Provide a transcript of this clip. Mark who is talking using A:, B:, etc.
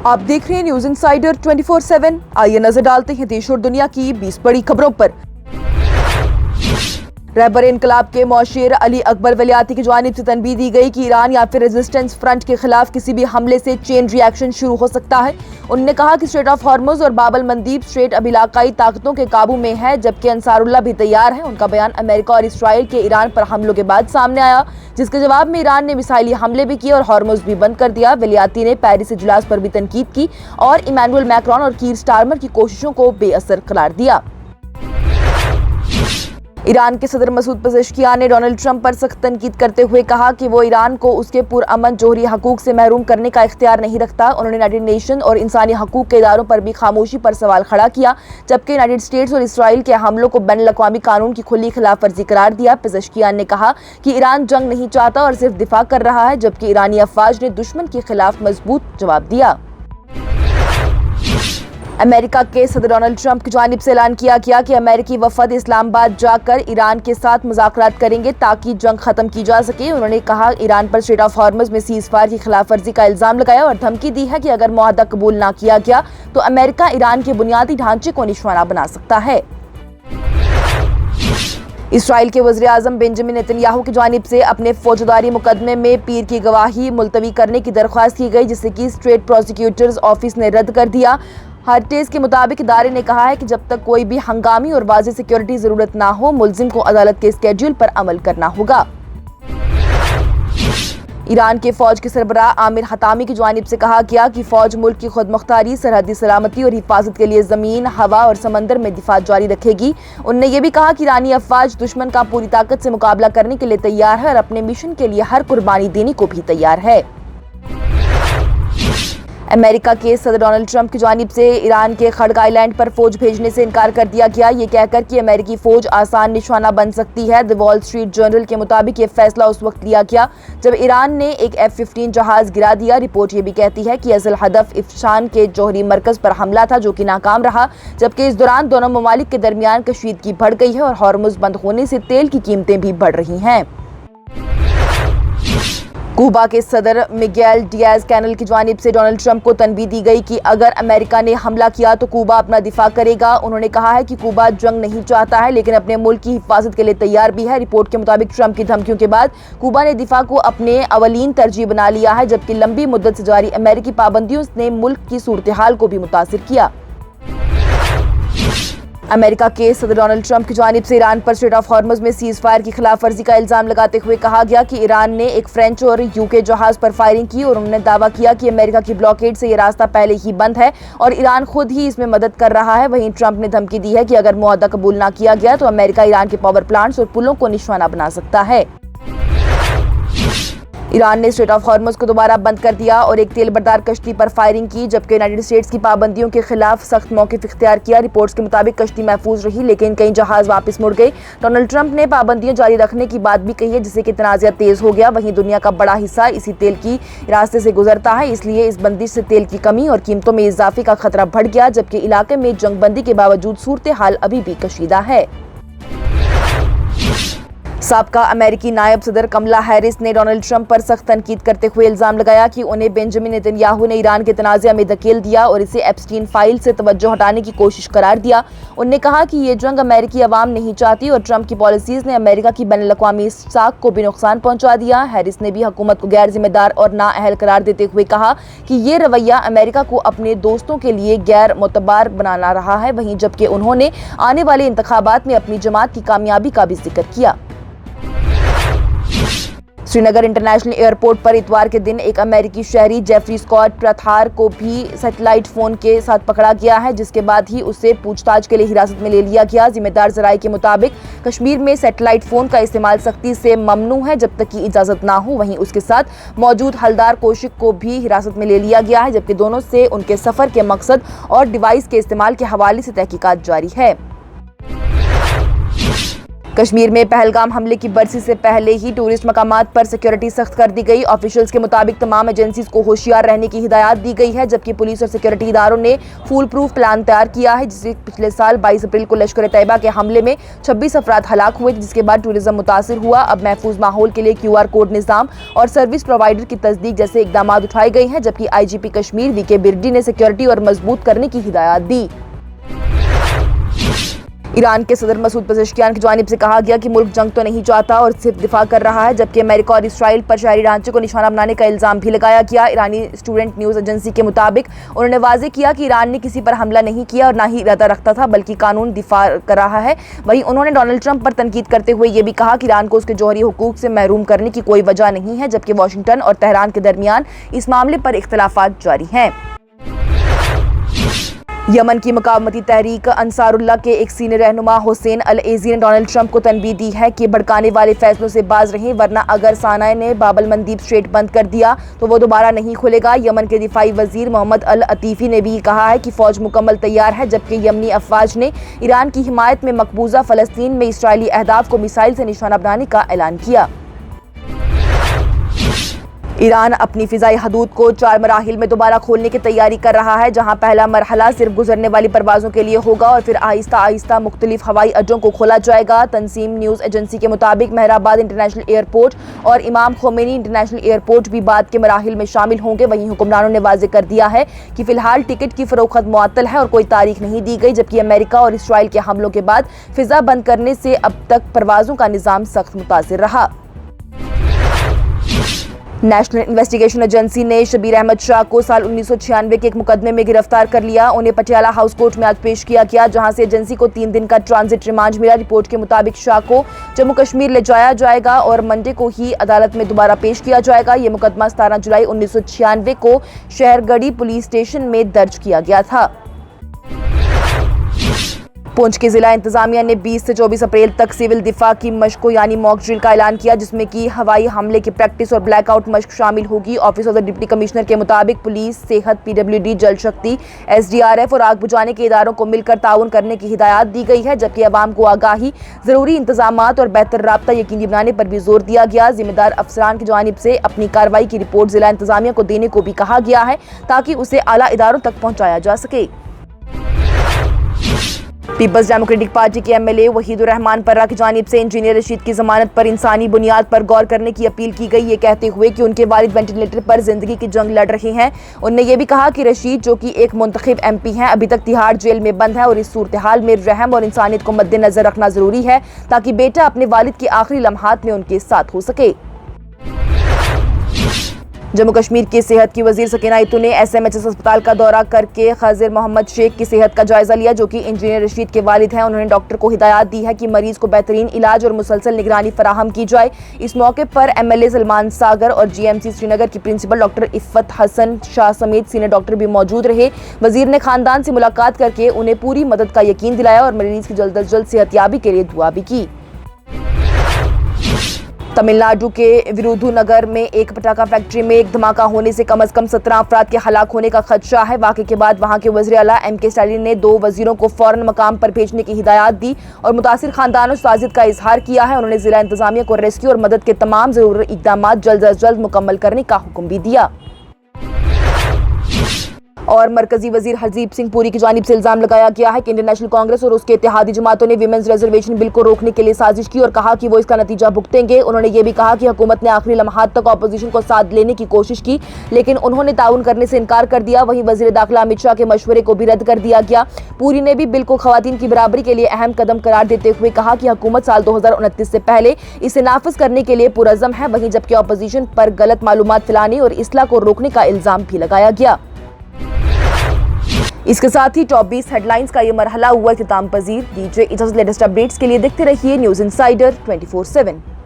A: आप देख रहे हैं न्यूज इंसाइडर 24/7। आइए नजर डालते हैं देश और दुनिया की 20 बड़ी खबरों पर। रहबर इनकलाब के मौशीर अली अकबर वलियाती की जानिब से तनबीह दी गई कि ईरान या फिर रेजिस्टेंस फ्रंट के खिलाफ किसी भी हमले से चेन रिएक्शन शुरू हो सकता है। उन्होंने कहा कि स्ट्रेट ऑफ हॉर्मुज और बाब अल मंदीब स्ट्रेट अब इलाकाई ताकतों के काबू में है, जबकि अंसारुल्लाह भी तैयार है। उनका बयान अमेरिका और इसराइल के ईरान पर हमलों के बाद सामने आया, जिसके जवाब में ईरान ने मिसाइली हमले भी किए और हॉर्मुज भी बंद कर दिया। वलियाती ने पेरिस इजलास पर भी तनकीद की और इमैनुअल मैक्रोन और कीर स्टारमर की कोशिशों को बेअसर करार दिया। ईरान के सदर मसूद पेज़ेश्कियान ने डोनाल्ड ट्रंप पर सख्त तनकीद करते हुए कहा कि वो ईरान को उसके पुरअमन जोहरी हकूक से महरूम करने का इख्तियार नहीं रखता। उन्होंने यूनाइटेड नेशन और इंसानी हकूक के इदारों पर भी खामोशी पर सवाल खड़ा किया, जबकि यूनाइटेड स्टेट्स और इसराइल के हमलों को बैनुल अक़वामी कानून की खुली खिलाफ वर्जी करार दिया। पेज़ेश्कियान ने कहा कि ईरान जंग नहीं चाहता और सिर्फ दिफा कर रहा है, जबकि ईरानी अफवाज ने दुश्मन के खिलाफ मजबूत जवाब दिया। अमेरिका के सदर डोनाल्ड ट्रंप की जानिब से ऐलान किया गया कि अमेरिकी वफद इस्लामाबाद जाकर ईरान के साथ मुज़ाकरात करेंगे ताकि जंग खत्म की जा सके। उन्होंने कहा ईरान पर स्ट्रेट ऑफ हॉर्मुज में सीज़ फायर की खिलाफ वर्जी का इल्ज़ाम लगाया और धमकी दी है कि अगर मुआहदा कबूल ना किया गया तो अमेरिका ईरान के बुनियादी ढांचे को निशाना बना सकता है। इसराइल के वज़ीर आज़म बेंजामिन नेतन्याहू की जानिब से अपने फौजदारी मुकदमे में पीर की गवाही मुलतवी करने की दरख्वास्त की गई, जिसे कि स्टेट प्रोसिक्यूटर्स ऑफिस ने रद्द कर दिया। हार्टेज के मुताबिक इदारे ने कहा है कि जब तक कोई भी हंगामी और वाज़ेह सिक्योरिटी ज़रूरत ना हो, मुल्जिम को अदालत के स्केड्यूल पर अमल करना होगा। ईरान के फौज के सरबराह आमिर हतामी की जानिब से कहा गया कि फौज मुल्क की खुद मुख्तारी, सरहदी सलामती और हिफाजत के लिए ज़मीन, हवा और समंदर में दिफा जारी रखेगी। उन्होंने ये भी कहा कि ईरानी अफवाज दुश्मन का पूरी ताकत से मुकाबला करने के लिए तैयार है और अपने मिशन के लिए हर कुर्बानी देने को भी तैयार है। अमेरिका के सदर डोनाल्ड ट्रंप की जानिब से ईरान के खड़ग आइलैंड पर फौज भेजने से इनकार कर दिया गया, ये कहकर कि अमेरिकी फौज आसान निशाना बन सकती है। द वॉल स्ट्रीट जर्नल के मुताबिक ये फैसला उस वक्त लिया गया जब ईरान ने एक F-15 जहाज गिरा दिया। रिपोर्ट ये भी कहती है कि असल हदफ इफ्शान के जौहरी मरकज पर हमला था, जो कि नाकाम रहा, जबकि इस दौरान दोनों ममालिक के दरमियान कशीदगी बढ़ गई है और हॉर्मुज बंद होने से तेल की कीमतें भी बढ़ रही हैं। क्यूबा के सदर मिगेल डियाज कैनल की जानिब से डोनाल्ड ट्रंप को तनबीह दी गई कि अगर अमेरिका ने हमला किया तो क्यूबा अपना दिफा करेगा। उन्होंने कहा है कि क्यूबा जंग नहीं चाहता है, लेकिन अपने मुल्क की हिफाजत के लिए तैयार भी है। रिपोर्ट के मुताबिक ट्रंप की धमकियों के बाद क्यूबा ने दिफा को अपने अवलीन तरजीह बना लिया है, जबकि लंबी मुद्दत से जारी अमेरिकी पाबंदियों ने मुल्क की सूरत हाल को भी मुतासिर किया। अमेरिका के सदर डोनाल्ड ट्रंप की जानिब से ईरान पर स्ट्रेट ऑफ हॉर्मुज में सीज़ फायर की खिलाफ वर्जी का इल्ज़ाम लगाते हुए कहा गया कि ईरान ने एक फ्रेंच और यूके जहाज पर फायरिंग की और उन्होंने दावा किया कि अमेरिका की ब्लॉकेड से ये रास्ता पहले ही बंद है और ईरान खुद ही इसमें मदद कर रहा है। वहीं ट्रंप ने धमकी दी है कि अगर मुआहदा कबूल ना किया गया तो अमेरिका ईरान के पावर प्लांट्स और पुलों को निशाना बना सकता है। ईरान ने स्ट्रेट ऑफ हॉर्मुज को दोबारा बंद कर दिया और एक तेल बरदार कश्ती पर फायरिंग की, जबकि यूनाइटेड स्टेट्स की पाबंदियों के खिलाफ सख्त मौक़िफ़ इख्तियार किया। रिपोर्ट्स के मुताबिक कश्ती महफूज रही, लेकिन कई जहाज वापस मुड़ गए। डोनाल्ड ट्रंप ने पाबंदियां जारी रखने की बात भी कही है, जिससे कि तनाज़ा तेज हो गया। वहीं दुनिया का बड़ा हिस्सा इसी तेल की रास्ते से गुजरता है, इसलिए इस बंदिश से तेल की कमी और कीमतों में इजाफे का खतरा बढ़ गया, जबकि इलाके में जंगबंदी के बावजूद सूरत हाल अभी भी कशीदा है। साबका अमेरिकी नायब सदर कमला हैरिस ने डोनाल्ड ट्रंप पर सख्त तनकीद करते हुए इल्ज़ाम लगाया कि उन्हें बेंजामिन नेतन्याहू ने ईरान के तनाज़ा में धकेल दिया और इसे एप्स्टीन फाइल से तवज्जो हटाने की कोशिश करार दिया। उन्होंने कहा कि ये जंग अमेरिकी अवाम नहीं चाहती और ट्रंप की पॉलिसीज़ ने अमेरिका की बैनुल अक़वामी साख को भी नुकसान पहुंचा दिया। हैरिस ने भी हुकूमत को गैर जिम्मेदार और नाअहल करार देते हुए कहा कि ये रवैया अमेरिका को अपने दोस्तों के लिए गैर मोतबार बनाना रहा है। वहीं जबकि उन्होंने आने वाले इंतखाबात में अपनी जमात की कामयाबी का भी जिक्र किया। श्रीनगर इंटरनेशनल एयरपोर्ट पर इतवार के दिन एक अमेरिकी शहरी जेफरी स्कॉट प्रथार को भी सैटेलाइट फोन के साथ पकड़ा गया है, जिसके बाद ही उसे पूछताछ के लिए हिरासत में ले लिया गया। जिम्मेदार जराये के मुताबिक कश्मीर में सैटेलाइट फोन का इस्तेमाल सख्ती से ममनू है जब तक कि इजाजत ना हो। वहीं उसके साथ मौजूद हलदार कोशिक को भी हिरासत में ले लिया गया है, जबकि दोनों से उनके सफर के मकसद और डिवाइस के इस्तेमाल के हवाले से तहकीकात जारी है। کشمیر میں پہلگام حملے کی برسی سے پہلے ہی ٹورسٹ مقامات پر سیکیورٹی سخت کر دی گئی۔ آفیشلز کے مطابق تمام ایجنسیز کو ہوشیار رہنے کی ہدایات دی گئی ہے، جبکہ پولیس اور سیکیورٹی اداروں نے فول پروف پلان تیار کیا ہے، جسے پچھلے سال 22 اپریل کو لشکر طیبہ کے حملے میں 26 افراد ہلاک ہوئے، جس کے بعد ٹورزم متاثر ہوا۔ اب محفوظ ماحول کے لیے QR کوڈ نظام اور سروس پرووائڈر کی تصدیق جیسے اقدامات اٹھائے گئے ہیں، جبکہ IGP کشمیر VK برڈی نے سیکیورٹی اور مضبوط کرنے کی ہدایات دی۔ ایران کے صدر مسعود پزشکیان کی جانب سے کہا گیا کہ ملک جنگ تو نہیں چاہتا اور صرف دفاع کر رہا ہے، جبکہ امریکہ اور اسرائیل پر شہری ڈھانچے کو نشانہ بنانے کا الزام بھی لگایا گیا۔ ایرانی اسٹوڈنٹ نیوز ایجنسی کے مطابق انہوں نے واضح کیا کہ ایران نے کسی پر حملہ نہیں کیا اور نہ ہی ارادہ رکھتا تھا، بلکہ قانون دفاع کر رہا ہے۔ وہیں انہوں نے ڈونلڈ ٹرمپ پر تنقید کرتے ہوئے یہ بھی کہا کہ ایران کو اس کے جوہری حقوق سے محروم کرنے کی کوئی وجہ نہیں ہے، جبکہ واشنگٹن اور تہران کے درمیان اس معاملے پر اختلافات جاری ہیں۔ یمن کی مقاومتی تحریک انصار اللہ کے ایک سینئر رہنما حسین العیزی نے ڈونلڈ ٹرمپ کو تنبیہ دی ہے کہ بھڑکانے والے فیصلوں سے باز رہیں، ورنہ اگر سانحہ نے باب المندیب اسٹریٹ بند کر دیا تو وہ دوبارہ نہیں کھلے گا۔ یمن کے دفاعی وزیر محمد العطیفی نے بھی کہا ہے کہ فوج مکمل تیار ہے، جبکہ یمنی افواج نے ایران کی حمایت میں مقبوضہ فلسطین میں اسرائیلی اہداف کو میزائل سے نشانہ بنانے کا اعلان کیا۔ ایران اپنی فضائی حدود کو 4 مراحل میں دوبارہ کھولنے کی تیاری کر رہا ہے، جہاں پہلا مرحلہ صرف گزرنے والی پروازوں کے لیے ہوگا اور پھر آہستہ آہستہ مختلف ہوائی اڈوں کو کھولا جائے گا۔ تنظیم نیوز ایجنسی کے مطابق مہرآباد انٹرنیشنل ایئرپورٹ اور امام خمینی انٹرنیشنل ایئرپورٹ بھی بعد کے مراحل میں شامل ہوں گے۔ وہیں حکمرانوں نے واضح کر دیا ہے کہ فی الحال ٹکٹ کی فروخت معطل ہے اور کوئی تاریخ نہیں دی گئی، جبکہ امریکہ اور اسرائیل کے حملوں کے بعد فضا بند کرنے سے اب تک پروازوں کا نظام سخت متاثر رہا۔ نیشنل انویسٹیگیشن ایجنسی نے شبیر احمد شاہ کو سال 1996 کے ایک مقدمے میں گرفتار کر لیا۔ انہیں پٹیالہ ہاؤس کورٹ میں آج پیش کیا گیا، جہاں سے ایجنسی کو 3 دن کا ٹرانزٹ ریمانڈ ملا۔ رپورٹ کے مطابق شاہ کو جموں کشمیر لے جایا جائے گا اور منڈے کو ہی عدالت میں دوبارہ پیش کیا جائے گا۔ یہ مقدمہ 17 جولائی 1996 کو شہرگڑھی پولیس اسٹیشن میں درج کیا گیا تھا۔ پونچھ کی ضلع انتظامیہ نے 20 سے 24 اپریل تک سول دفاع کی مشقوں یعنی موک ڈرل کا اعلان کیا، جس میں کہ ہوائی حملے کی پریکٹس اور بلیک آؤٹ مشق شامل ہوگی۔ Office of the deputy commissioner کے مطابق پولیس، صحت، PWD، جل شکتی، SDRF اور آگ بجھانے کے اداروں کو مل کر تعاون کرنے کی ہدایات دی گئی ہے، جبکہ عوام کو آگاہی، ضروری انتظامات اور بہتر رابطہ یقینی بنانے پر بھی زور دیا گیا۔ ذمہ دار افسران کی جانب سے اپنی کارروائی کی رپورٹ ضلع انتظامیہ کو دینے کو بھی کہا گیا ہے، تاکہ اسے اعلیٰ اداروں تک پہنچایا جا سکے۔ پیپلز ڈیموکریٹک پارٹی کے MLA وحید الرحمان پرہ کی جانب سے انجینئر رشید کی ضمانت پر انسانی بنیاد پر غور کرنے کی اپیل کی گئی، یہ کہتے ہوئے کہ ان کے والد وینٹیلیٹر پر زندگی کی جنگ لڑ رہے ہیں۔ انہوں نے یہ بھی کہا کہ رشید، جو کہ ایک منتخب MP ہیں، ابھی تک تہاڑ جیل میں بند ہے اور اس صورتحال میں رحم اور انسانیت کو مد نظر رکھنا ضروری ہے، تاکہ بیٹا اپنے والد کے آخری لمحات میں ان کے ساتھ ہو سکے۔ جموں کشمیر کی صحت کی وزیر سکینہ اتو نے SMHS ہسپتال کا دورہ کر کے خضر محمد شیخ کی صحت کا جائزہ لیا، جو کہ انجینئر رشید کے والد ہیں۔ انہوں نے ڈاکٹر کو ہدایات دی ہے کہ مریض کو بہترین علاج اور مسلسل نگرانی فراہم کی جائے۔ اس موقع پر MLA سلمان ساگر اور GMC سری نگر کی پرنسپل ڈاکٹر عفت حسن شاہ سمیت سینئر ڈاکٹر بھی موجود رہے۔ وزیر نے خاندان سے ملاقات کر کے انہیں پوری مدد کا یقین دلایا اور مریض کی جلد از جلد صحت یابی کے لیے دعا بھی کی۔ تمل ناڈو کے ورودھو نگر میں ایک پٹاخہ فیکٹری میں ایک دھماکہ ہونے سے کم از کم 17 افراد کے ہلاک ہونے کا خدشہ ہے۔ واقعے کے بعد وہاں کے وزیر اعلیٰ MK اسٹالن نے 2 وزیروں کو فوراً مقام پر بھیجنے کی ہدایات دی اور متاثر خاندانوں سے تعزیت کا اظہار کیا ہے۔ انہوں نے ضلع انتظامیہ کو ریسکیو اور مدد کے تمام ضروری اقدامات جلد از جلد مکمل کرنے کا حکم بھی دیا۔ اور مرکزی وزیر ہردیپ سنگھ پوری کی جانب سے الزام لگایا گیا ہے کہ انڈین نیشنل کانگریس اور اس کے اتحادی جماعتوں نے ویمنز ریزرویشن بل کو روکنے کے لیے سازش کی اور کہا کہ وہ اس کا نتیجہ بھگتیں گے۔ انہوں نے یہ بھی کہا کہ حکومت نے آخری لمحات تک اپوزیشن کو ساتھ لینے کی کوشش کی، لیکن انہوں نے تعاون کرنے سے انکار کر دیا۔ وہیں وزیر داخلہ امت شاہ کے مشورے کو بھی رد کر دیا گیا۔ پوری نے بھی بل کو خواتین کی برابری کے لیے اہم قدم قرار دیتے ہوئے کہا کہ حکومت سال 2029 سے پہلے اسے نافذ کرنے کے لیے پرعزم ہے۔ وہیں جبکہ اپوزیشن پر غلط معلومات پھیلانے اور اصلاح کو روکنے کا الزام بھی لگایا گیا۔ اس کے ساتھ ہی ٹاپ 20 ہیڈ لائنز کا یہ مرحلہ ہوا اختتام پذیر۔ دیجیے اجازت، لیٹسٹ اپڈیٹس کے لیے دیکھتے رہیے نیوز انسائیڈر 24/7۔